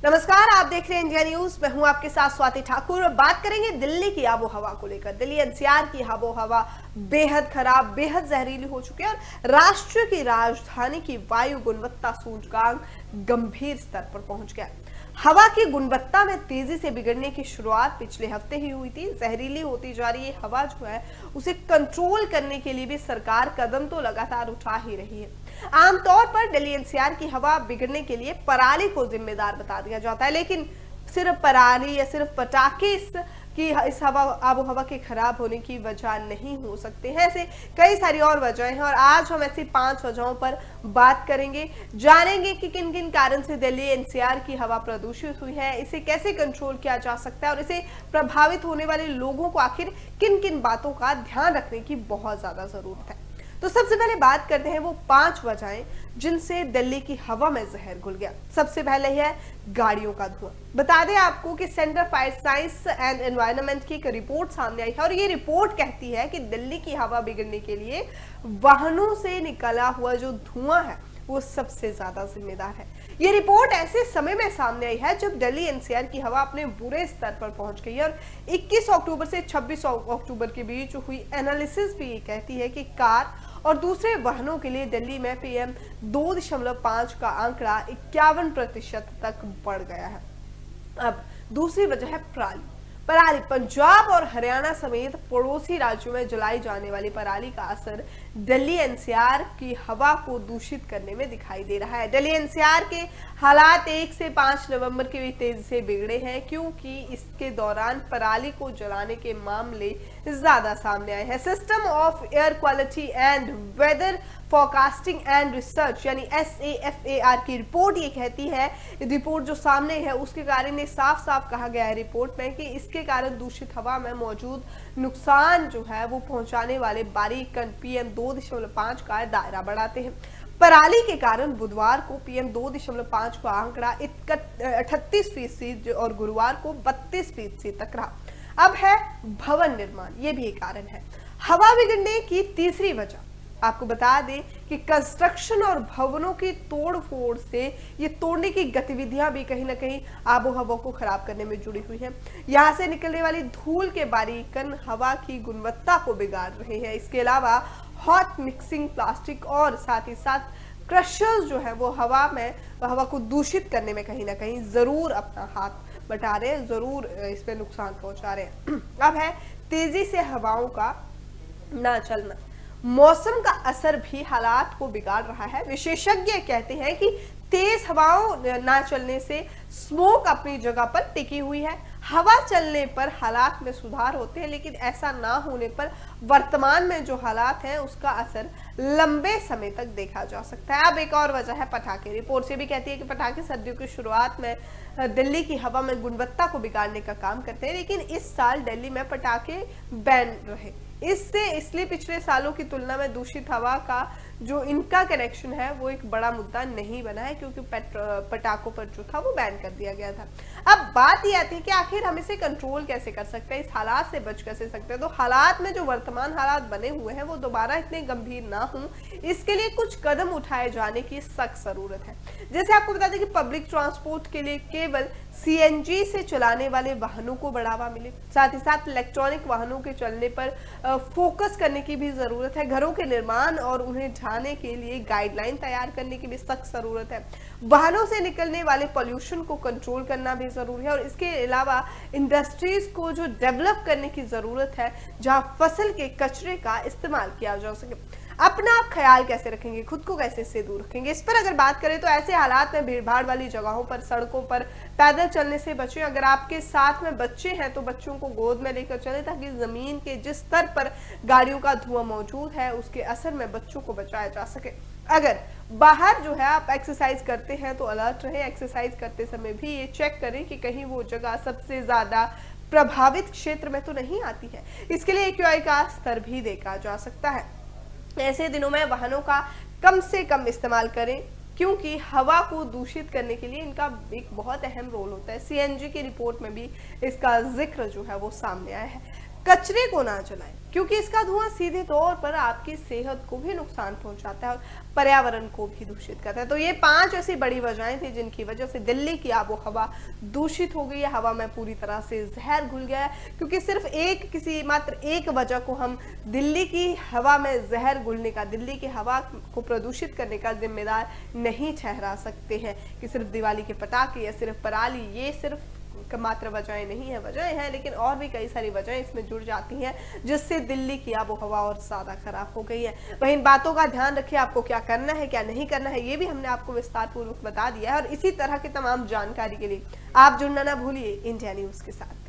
नमस्कार, आप देख रहे हैं इंडिया न्यूज। मैं हूं आपके साथ स्वाति ठाकुर। बात करेंगे दिल्ली की आबो हवा को लेकर। दिल्ली एनसीआर की आबो हवा बेहद खराब, बेहद जहरीली हो चुकी है और राष्ट्र की राजधानी की वायु गुणवत्ता सूचकांक गंभीर स्तर पर पहुंच गया। हवा की गुणवत्ता में तेजी से बिगड़ने की शुरुआत पिछले हफ्ते ही हुई थी। जहरीली होती जा रही हवा जो है उसे कंट्रोल करने के लिए भी सरकार कदम तो लगातार उठा ही रही है। आमतौर पर दिल्ली एनसीआर की हवा बिगड़ने के लिए पराली को जिम्मेदार बता दिया जाता है, लेकिन सिर्फ पराली या सिर्फ पटाखे इस हवा आबो हवा के खराब होने की वजह नहीं हो सकते हैं। ऐसे कई सारी और वजहें हैं और आज हम ऐसी 5 वजहों पर बात करेंगे, जानेंगे कि किन किन कारण से दिल्ली एनसीआर की हवा प्रदूषित हुई है, इसे कैसे कंट्रोल किया जा सकता है और इसे प्रभावित होने वाले लोगों को आखिर किन किन बातों का ध्यान रखने की बहुत ज्यादा जरूरत है। तो सबसे पहले बात करते हैं वो 5 वजहें जिनसे दिल्ली की हवा में जहर घुल गया। सबसे पहले है गाड़ियों का धुआं। बता दें आपको कि centre fire science and environment की एक रिपोर्ट सामने आई है और ये रिपोर्ट कहती है कि दिल्ली की हवा बिगड़ने के लिए वाहनों से निकला हुआ जो धुआं है वो सबसे ज्यादा जिम्मेदार है। ये रिपोर्ट ऐसे समय में सामने आई है जब दिल्ली एनसीआर की हवा अपने बुरे स्तर पर पहुंच गई है और 21 अक्टूबर से 26 अक्टूबर के बीच हुई एनालिसिस भी ये कहती है कि कार और दूसरे वाहनों के लिए दिल्ली में PM 2.5 का आंकड़ा 51% तक बढ़ गया है। अब दूसरी वजह है पराली। पंजाब और हरियाणा समेत पड़ोसी राज्यों में जलाई जाने वाली पराली का असर दिल्ली एनसीआर की हवा को दूषित करने में दिखाई दे रहा है। दिल्ली एनसीआर के हालात 1 से 5 नवंबर के भी तेजी से बिगड़े हैं क्योंकि इसके दौरान पराली को जलाने के मामले ज्यादा सामने आए हैं। System of air quality and weather forecasting and research यानी SAFAR की रिपोर्ट ये कहती है, रिपोर्ट जो सामने है उसके कारण ने साफ साफ कहा गया है रिपोर्ट में कि इसके कारण दूषित हवा में मौजूद नुकसान जो है वो पहुंचाने वाले बारीक कण PM 2.5 का दायरा बढ़ाते हैं। पराली के कारण बुधवार को PM 2.5 का आंकड़ा 38% और गुरुवार को 32% तक रहा। अब है भवन निर्माण, ये भी एक कारण है। हवा बिगड़ने की तीसरी वजह आपको बता दें कि कंस्ट्रक्शन और भवनों की तोड़फोड़ से ये तोड़ने की गतिविधियां भी कहीं ना कहीं आबो हवा को खराब करने में जुड़ी हुई हैं। यहां से निकलने वाली धूल के बारीक कण हवा की गुणवत्ता को बिगाड़ रहे हैं। इसके अलावा हॉट मिक्सिंग प्लास्टिक और साथ ही साथ क्रशर्स जो है वो हवा को दूषित करने में कहीं ना कहीं जरूर अपना हाथ बटा रहे हैं, जरूर इसमें नुकसान पहुंचा रहे हैं। अब है तेजी से हवाओं का ना चलना। मौसम का असर भी हालात को बिगाड़ रहा है। विशेषज्ञ कहते हैं कि तेज हवाओं ना चलने से स्मोक अपनी जगह पर टिकी हुई है। हवा चलने पर हालात में सुधार होते हैं, लेकिन ऐसा ना होने पर वर्तमान में जो हालात हैं उसका असर लंबे समय तक देखा जा सकता है। अब एक और वजह है पटाखे। रिपोर्ट से भी कहती है कि पटाखे सर्दियों की शुरुआत में दिल्ली की हवा में गुणवत्ता को बिगाड़ने का काम करते हैं, लेकिन इस साल दिल्ली में पटाखे बैन रहे। इसलिए पिछले सालों की तुलना में दूषित हवा का जो इनका कनेक्शन है वो एक बड़ा मुद्दा नहीं बना है क्योंकि पटाखों पर जो था वो बैन कर दिया गया था। अब बात ये आती है कि आखिर हम इसे कंट्रोल कैसे कर सकते हैं, इस हालात से बच कैसे सकते हैं। तो हालात में जो वर्तमान हालात बने हुए हैं वो दोबारा इतने गंभीर ना हों, इसके लिए कुछ कदम उठाए जाने की सख्त जरूरत है। जैसे आपको बता दें कि पब्लिक ट्रांसपोर्ट के लिए केवल CNG से चलाने वाले वाहनों को बढ़ावा मिले, साथ ही साथ इलेक्ट्रॉनिक वाहनों के चलने पर फोकस करने की भी जरूरत है। घरों के निर्माण और उन्हें ढाने के लिए गाइडलाइन तैयार करने की भी सख्त जरूरत है। वाहनों से निकलने वाले पॉल्यूशन को कंट्रोल करना भी जरूरी है और इसके अलावा इंडस्ट्रीज को जो डेवलप करने की जरूरत है जहां फसल के कचरे का इस्तेमाल किया जा सके। अपना आप ख्याल कैसे रखेंगे, खुद को कैसे इससे दूर रखेंगे, इस पर अगर बात करें तो ऐसे हालात में भीड़भाड़ वाली जगहों पर, सड़कों पर पैदल चलने से बचें। अगर आपके साथ में बच्चे हैं तो बच्चों को गोद में लेकर चलें ताकि जमीन के जिस स्तर पर गाड़ियों का धुआं मौजूद है उसके असर में बच्चों को बचाया जा सके। अगर बाहर जो है आप एक्सरसाइज करते हैं तो अलर्ट रहें। एक्सरसाइज करते समय भी ये चेक करें कि कहीं वो जगह सबसे ज्यादा प्रभावित क्षेत्र में तो नहीं आती है। इसके लिए AQI का स्तर भी देखा जा सकता है। ऐसे दिनों में वाहनों का कम से कम इस्तेमाल करें क्योंकि हवा को दूषित करने के लिए इनका एक बहुत अहम रोल होता है। CNG की रिपोर्ट में भी इसका जिक्र जो है वो सामने आया है। कचरे को ना जलाएं, क्योंकि इसका धुआं सीधे तौर पर आपकी सेहत को भी नुकसान पहुंचाता है और पर्यावरण को भी दूषित करता है। तो ये 5 ऐसी बड़ी वजहें थी जिनकी वजह से दिल्ली की आबो हवा दूषित हो गई है, हवा में पूरी तरह से जहर घुल गया है। क्योंकि सिर्फ किसी मात्र एक वजह को हम दिल्ली की हवा में जहर घुलने का, दिल्ली की हवा को प्रदूषित करने का जिम्मेदार नहीं ठहरा सकते हैं कि सिर्फ दिवाली के पटाखे या सिर्फ पराली, ये सिर्फ मात्र वजहें नहीं है, वजहें हैं, लेकिन और भी कई सारी वजहें इसमें जुड़ जाती हैं जिससे दिल्ली की आबो हवा और ज्यादा खराब हो गई है। वहीं इन बातों का ध्यान रखिए, आपको क्या करना है क्या नहीं करना है ये भी हमने आपको विस्तार पूर्वक बता दिया है। और इसी तरह की तमाम जानकारी के लिए आप जुड़ना ना भूलिए इंडिया न्यूज के साथ।